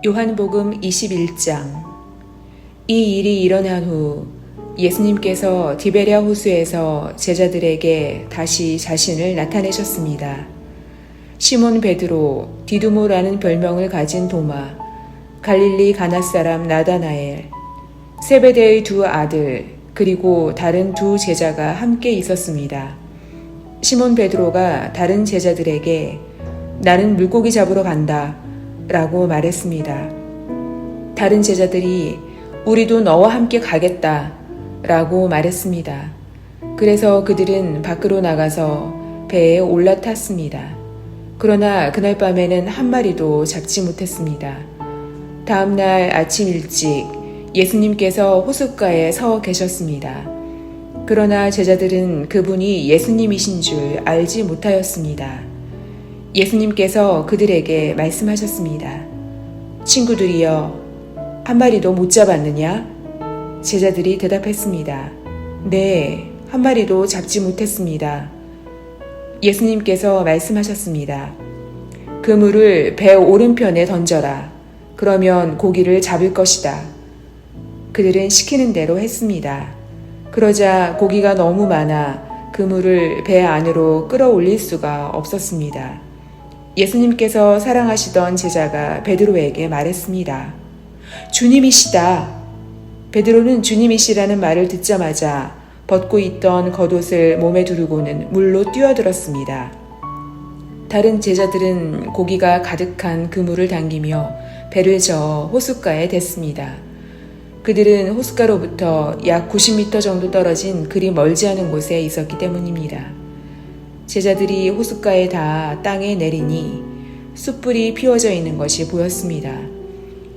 요한복음 21장. 이 일이 일어난 후 예수님께서 디베랴 호수에서 제자들에게 다시 자신을 나타내셨습니다. 시몬 베드로, 디두모라는 별명을 가진 도마, 갈릴리 가나 사람 나다나엘, 세베대의 두 아들, 그리고 다른 두 제자가 함께 있었습니다. 시몬 베드로가 다른 제자들에게 나는 물고기 잡으러 간다 라고 말했습니다. 다른 제자들이 우리도 너와 함께 가겠다 라고 말했습니다. 그래서 그들은 밖으로 나가서 배에 올라탔습니다. 그러나 그날 밤에는 한 마리도 잡지 못했습니다. 다음 날 아침 일찍 예수님께서 호숫가에 서 계셨습니다. 그러나 제자들은 그분이 예수님이신 줄 알지 못하였습니다. 예수님께서 그들에게 말씀하셨습니다. 친구들이여, 한 마리도 못 잡았느냐? 제자들이 대답했습니다. 네, 한 마리도 잡지 못했습니다. 예수님께서 말씀하셨습니다. 그물을 배 오른편에 던져라. 그러면 고기를 잡을 것이다. 그들은 시키는 대로 했습니다. 그러자 고기가 너무 많아 그물을 배 안으로 끌어올릴 수가 없었습니다. 예수님께서 사랑하시던 제자가 베드로에게 말했습니다. 주님이시다. 베드로는 주님이시라는 말을 듣자마자 벗고 있던 겉옷을 몸에 두르고는 물로 뛰어들었습니다. 다른 제자들은 고기가 가득한 그물을 당기며 배를 저어 호숫가에 댔습니다. 그들은 호숫가로부터 약 90m 정도 떨어진 그리 멀지 않은 곳에 있었기 때문입니다. 제자들이 호숫가에 닿아 땅에 내리니 숯불이 피워져 있는 것이 보였습니다.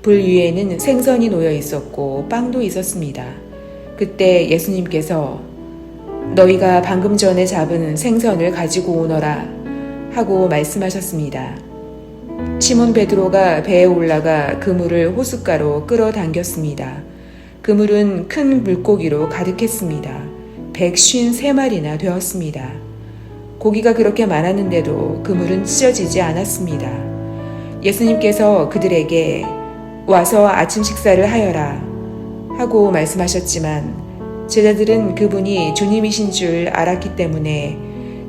불 위에는 생선이 놓여 있었고 빵도 있었습니다. 그때 예수님께서 너희가 방금 전에 잡은 생선을 가지고 오너라 하고 말씀하셨습니다. 시몬 베드로가 배에 올라가 그물을 호숫가로 끌어당겼습니다. 그물은 큰 물고기로 가득했습니다. 153마리나 되었습니다. 고기가 그렇게 많았는데도 그물은 찢어지지 않았습니다. 예수님께서 그들에게 와서 아침 식사를 하여라 하고 말씀하셨지만 제자들은 그분이 주님이신 줄 알았기 때문에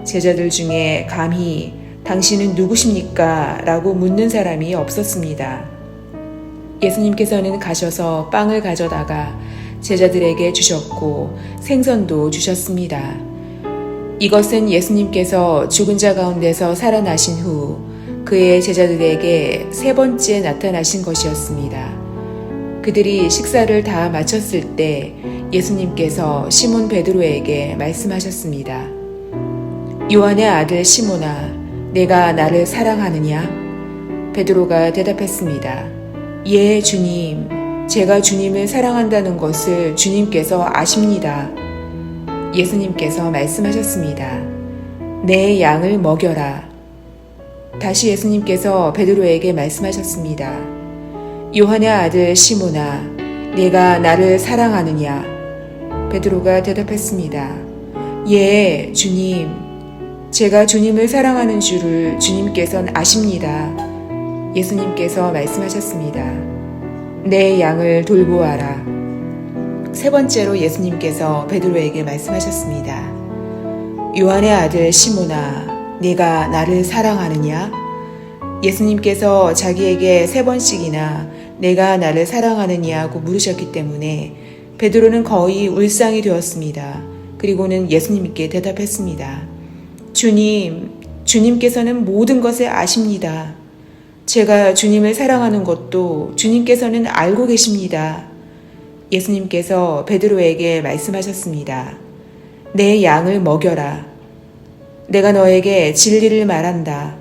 제자들 중에 감히 당신은 누구십니까? 라고 묻는 사람이 없었습니다. 예수님께서는 가셔서 빵을 가져다가 제자들에게 주셨고 생선도 주셨습니다. 이것은 예수님께서 죽은 자 가운데서 살아나신 후 그의 제자들에게 세 번째 나타나신 것이었습니다. 그들이 식사를 다 마쳤을 때 예수님께서 시몬 베드로에게 말씀하셨습니다. 요한의 아들 시몬아, 내가 나를 사랑하느냐? 베드로가 대답했습니다. 예, 주님. 제가 주님을 사랑한다는 것을 주님께서 아십니다. 예수님께서 말씀하셨습니다. 내 양을 먹여라. 다시 예수님께서 베드로에게 말씀하셨습니다. 요한의 아들 시몬아, 네가 나를 사랑하느냐? 베드로가 대답했습니다. 예, 주님. 제가 주님을 사랑하는 줄을 주님께서는 아십니다. 예수님께서 말씀하셨습니다. 내 양을 돌보아라. 세 번째로 예수님께서 베드로에게 말씀하셨습니다. 요한의 아들 시몬아, 네가 나를 사랑하느냐? 예수님께서 자기에게 세 번씩이나 내가 나를 사랑하느냐고 물으셨기 때문에 베드로는 거의 울상이 되었습니다. 그리고는 예수님께 대답했습니다. 주님, 주님께서는 모든 것을 아십니다. 제가 주님을 사랑하는 것도 주님께서는 알고 계십니다. 예수님께서 베드로에게 말씀하셨습니다. 내 양을 먹여라. 내가 너에게 진리를 말한다.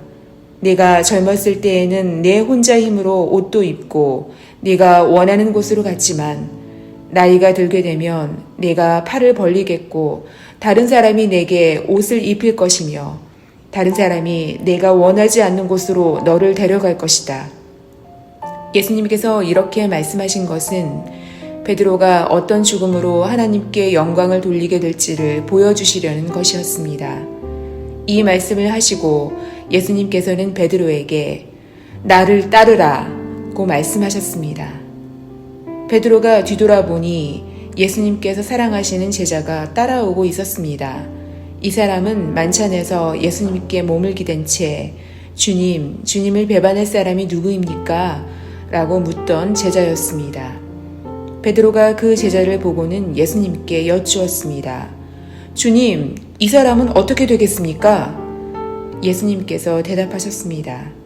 네가 젊었을 때에는 내 혼자 힘으로 옷도 입고 네가 원하는 곳으로 갔지만 나이가 들게 되면 네가 팔을 벌리겠고 다른 사람이 내게 옷을 입힐 것이며 다른 사람이 내가 원하지 않는 곳으로 너를 데려갈 것이다. 예수님께서 이렇게 말씀하신 것은 베드로가 어떤 죽음으로 하나님께 영광을 돌리게 될지를 보여주시려는 것이었습니다. 이 말씀을 하시고 예수님께서는 베드로에게 나를 따르라 고 말씀하셨습니다. 베드로가 뒤돌아보니 예수님께서 사랑하시는 제자가 따라오고 있었습니다. 이 사람은 만찬에서 예수님께 몸을 기댄 채 주님, 주님을 배반할 사람이 누구입니까? 라고 묻던 제자였습니다. 베드로가 그 제자를 보고는 예수님께 여쭈었습니다. 주님, 이 사람은 어떻게 되겠습니까? 예수님께서 대답하셨습니다.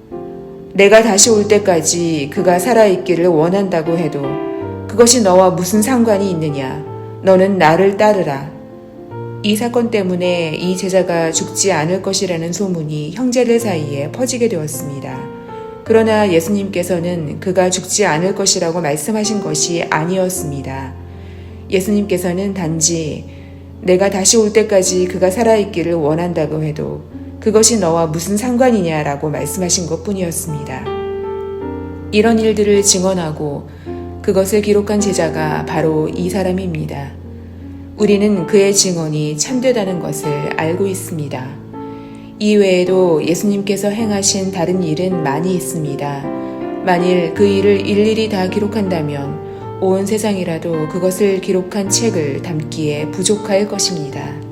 내가 다시 올 때까지 그가 살아있기를 원한다고 해도 그것이 너와 무슨 상관이 있느냐? 너는 나를 따르라. 이 사건 때문에 이 제자가 죽지 않을 것이라는 소문이 형제들 사이에 퍼지게 되었습니다. 그러나 예수님께서는 그가 죽지 않을 것이라고 말씀하신 것이 아니었습니다. 예수님께서는 단지 내가 다시 올 때까지 그가 살아있기를 원한다고 해도 그것이 너와 무슨 상관이냐라고 말씀하신 것 뿐이었습니다. 이런 일들을 증언하고 그것을 기록한 제자가 바로 이 사람입니다. 우리는 그의 증언이 참되다는 것을 알고 있습니다. 이외에도 예수님께서 행하신 다른 일은 많이 있습니다. 만일 그 일을 일일이 다 기록한다면 온 세상이라도 그것을 기록한 책을 담기에 부족할 것입니다.